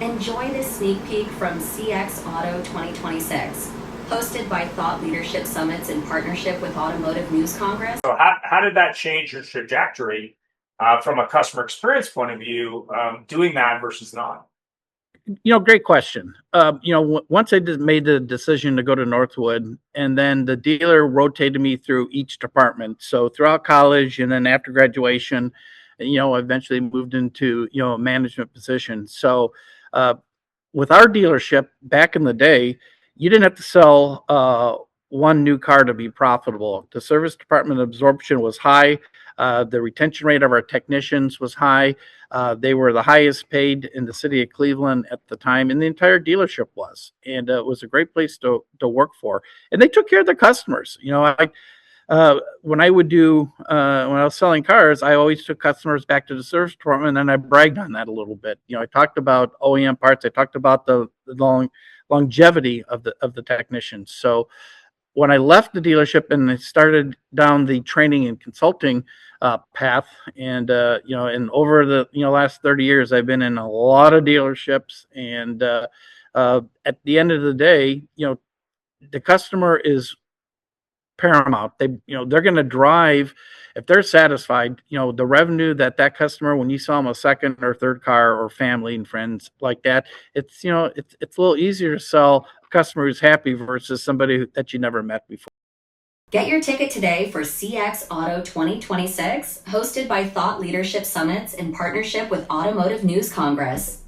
Enjoy this sneak peek from CX Auto 2026, hosted by Thought Leadership Summits in partnership with Automotive News Congress. So how did that change your trajectory from a customer experience point of view, doing that versus not? Great question. Once I made the decision to go to Northwood, and then the dealer rotated me through each department. So throughout college and then after graduation, I eventually moved into, a management position. So uh, with our dealership back in the day, you didn't have to sell one new car to be profitable. The service department absorption was high. The retention rate of our technicians was high. They were the highest paid in the city of Cleveland at the time, and the entire dealership was. And it was a great place to work for. And they took care of their customers. When I was selling cars, I always took customers back to the service department, and I bragged on that a little bit. I talked about OEM parts. I talked about the longevity of the technicians. So when I left the dealership and I started down the training and consulting path, and and over the last 30 years, I've been in a lot of dealerships, and at the end of the day, the customer is paramount. They're going to drive, if they're satisfied, the revenue that customer, when you sell them a second or third car, or family and friends like that, it's a little easier to sell a customer who's happy versus somebody that you never met before. Get your ticket today for CX Auto 2026, hosted by Thought Leadership Summits in partnership with Automotive News Congress.